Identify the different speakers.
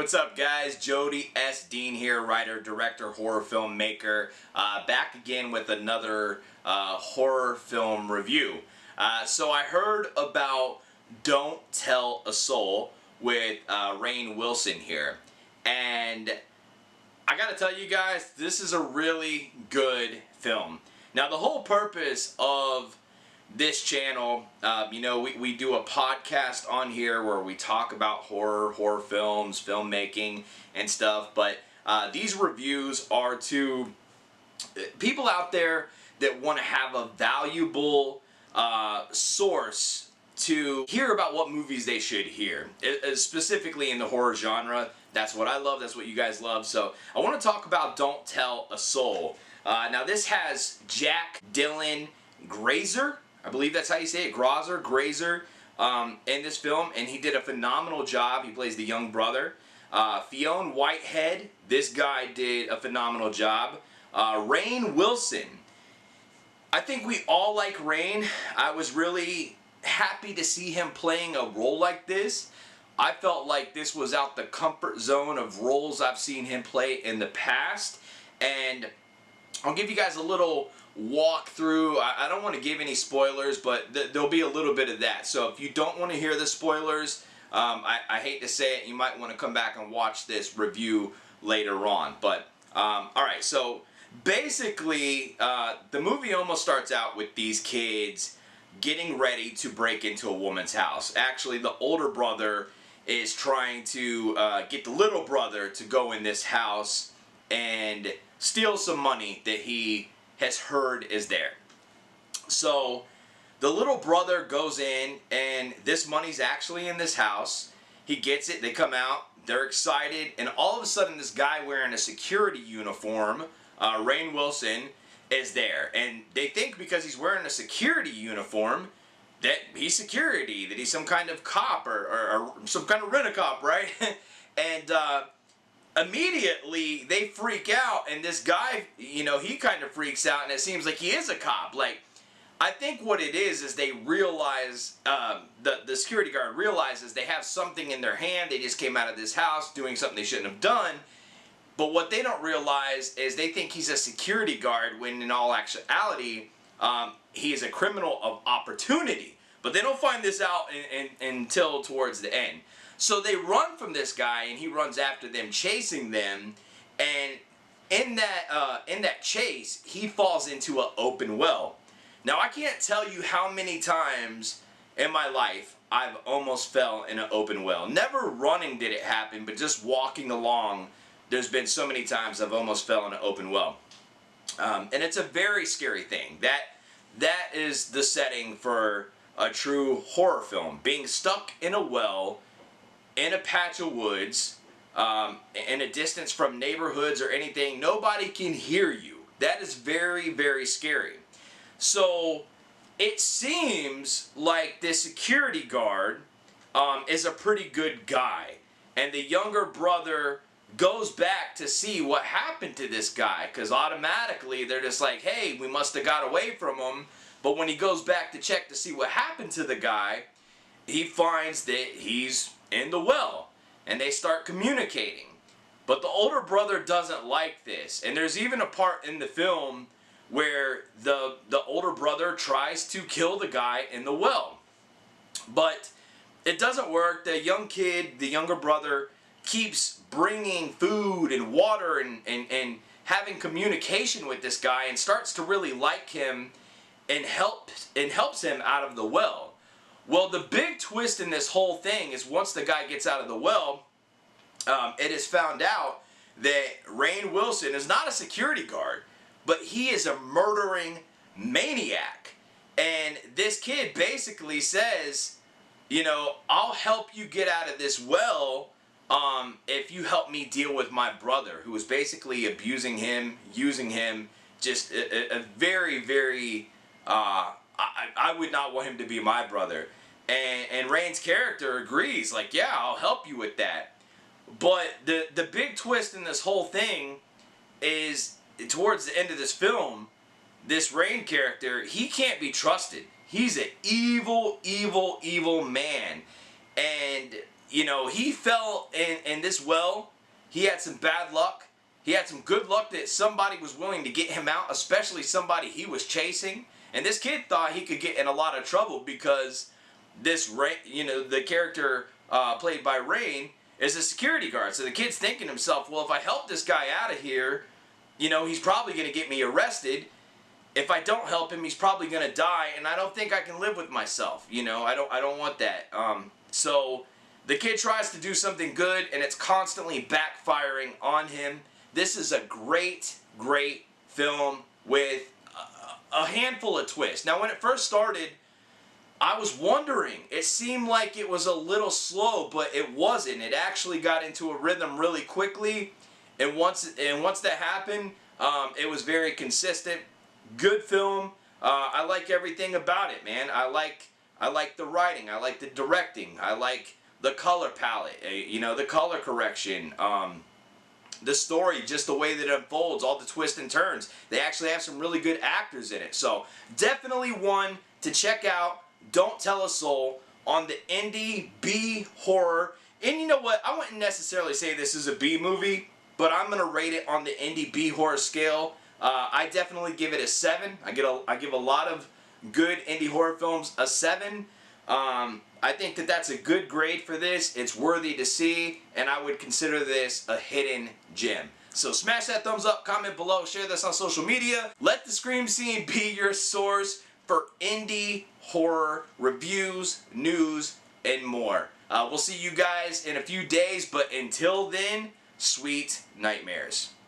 Speaker 1: what's up guys? Jody S. Dean here, writer, director, horror film maker, back again with another horror film review. So I heard about Don't Tell a Soul with Rainn Wilson here, and I gotta tell you guys, this is a really good film. Now the whole purpose of this channel, we do a podcast on here where we talk about horror films, filmmaking and stuff, but these reviews are to people out there that want to have a valuable source to hear about what movies they should hear, specifically in the horror genre. That's what I love, that's what you guys love, so I want to talk about Don't Tell a Soul. Now this has Jack Dylan Grazer, I believe that's how you say it, Grazer, in this film, and he did a phenomenal job. He plays the young brother. Fionn Whitehead, this guy did a phenomenal job. Rainn Wilson, I think we all like Rainn. I was really happy to see him playing a role like this. I felt like this was out the comfort zone of roles I've seen him play in the past, and I'll give you guys a little walk through. I don't want to give any spoilers, but there'll be a little bit of that. So if you don't want to hear the spoilers, I hate to say it, you might want to come back and watch this review later on. But alright, so basically the movie almost starts out with these kids getting ready to break into a woman's house. Actually, the older brother is trying to get the little brother to go in this house and steal some money that he has heard is there. So the little brother goes in, and this money's actually in this house. He gets it, they come out, they're excited, and all of a sudden this guy wearing a security uniform, Rainn Wilson, is there. And they think because he's wearing a security uniform that he's security, that he's some kind of cop or some kind of rent-a-cop, right? And immediately they freak out, and this guy, he kind of freaks out, and it seems like he is a cop. Like, I think what it is they realize, the security guard realizes they have something in their hand. They just came out of this house doing something they shouldn't have done. But what they don't realize is they think he's a security guard when in all actuality, he is a criminal of opportunity. But they don't find this out until towards the end. So they run from this guy, and he runs after them, chasing them. And in that chase, he falls into an open well. Now, I can't tell you how many times in my life I've almost fell in an open well. Never running did it happen, but just walking along, there's been so many times I've almost fell in an open well. And it's a very scary thing. That is the setting for a true horror film. Being stuck in a well, in a patch of woods, in a distance from neighborhoods or anything, nobody can hear you. That is very, very scary. So it seems like this security guard is a pretty good guy, and the younger brother goes back to see what happened to this guy, because automatically they're just like, hey, we must have got away from him. But when he goes back to check to see what happened to the guy, he finds that he's in the well, and they start communicating. But the older brother doesn't like this, and there's even a part in the film where the older brother tries to kill the guy in the well. But it doesn't work. The young kid, the younger brother, keeps bringing food and water and having communication with this guy, and starts to really like him and helps him out of the well. Well, the big twist in this whole thing is once the guy gets out of the well, it is found out that Rainn Wilson is not a security guard, but he is a murdering maniac. And this kid basically says, I'll help you get out of this well if you help me deal with my brother, who is basically abusing him, using him, just a very, very, I would not want him to be my brother. And Rainn's character agrees, like, yeah, I'll help you with that. But the big twist in this whole thing is, towards the end of this film, this Rainn character, he can't be trusted. He's an evil, evil, evil man. And you know, he fell in this well. He had some bad luck. He had some good luck that somebody was willing to get him out, especially somebody he was chasing. And this kid thought he could get in a lot of trouble because this, you know, the character played by Rain is a security guard. So the kid's thinking to himself, well, if I help this guy out of here, you know, he's probably going to get me arrested. If I don't help him, he's probably going to die, and I don't think I can live with myself. You know, I don't want that. So the kid tries to do something good, and it's constantly backfiring on him. This is a great, great film with a handful of twists. Now, when it first started, I was wondering. It seemed like it was a little slow, but it wasn't. It actually got into a rhythm really quickly, and once that happened, it was very consistent. Good film. I like everything about it, man. I like the writing. I like the directing. I like the color palette. You know, the color correction. The story, just the way that it unfolds, all the twists and turns. They actually have some really good actors in it. So definitely one to check out. Don't Tell a Soul on the Indie B horror. And you know what? I wouldn't necessarily say this is a B movie, but I'm gonna rate it on the Indie B horror scale. I definitely give it a 7. I give a lot of good indie horror films a 7. I think that that's a good grade for this. It's worthy to see, and I would consider this a hidden gem. So smash that thumbs up, comment below, share this on social media. Let the Scream Scene be your source for indie horror reviews, news, and more. We'll see you guys in a few days, but until then, sweet nightmares.